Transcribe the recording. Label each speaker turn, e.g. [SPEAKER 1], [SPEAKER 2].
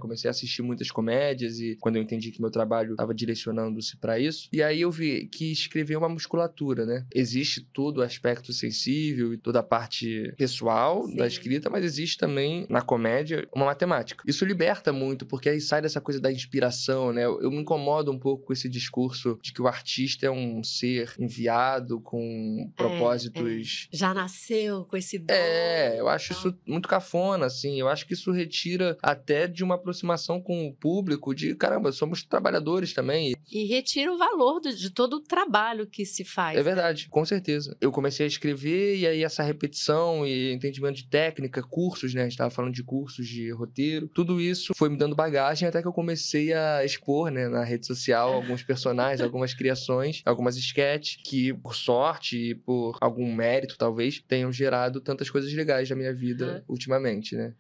[SPEAKER 1] Comecei a assistir muitas comédias e quando eu entendi que meu trabalho estava direcionando-se para isso. E aí eu vi que escrever é uma musculatura, né? Existe todo o aspecto sensível e toda a parte pessoal da escrita, mas existe também na comédia uma matemática. Isso liberta muito, porque aí sai dessa coisa da inspiração, né? Eu me incomodo um pouco com esse discurso de que o artista é um ser enviado com propósitos...
[SPEAKER 2] Já nasceu com esse dom.
[SPEAKER 1] Eu acho isso muito cafona, assim. Eu acho que isso retira até de uma aproximação com o público de, caramba, somos trabalhadores também.
[SPEAKER 2] E retira o valor de todo o trabalho que se faz.
[SPEAKER 1] É verdade, com certeza. Eu comecei a escrever e aí essa repetição e entendimento de técnica, cursos, né? A gente tava falando de cursos de roteiro. Tudo isso foi me dando bagagem até que eu comecei a expor, né, na rede social, alguns personagens, algumas criações, algumas sketches que, por sorte e por algum mérito, talvez, tenham gerado tantas coisas legais na minha vida ultimamente, né?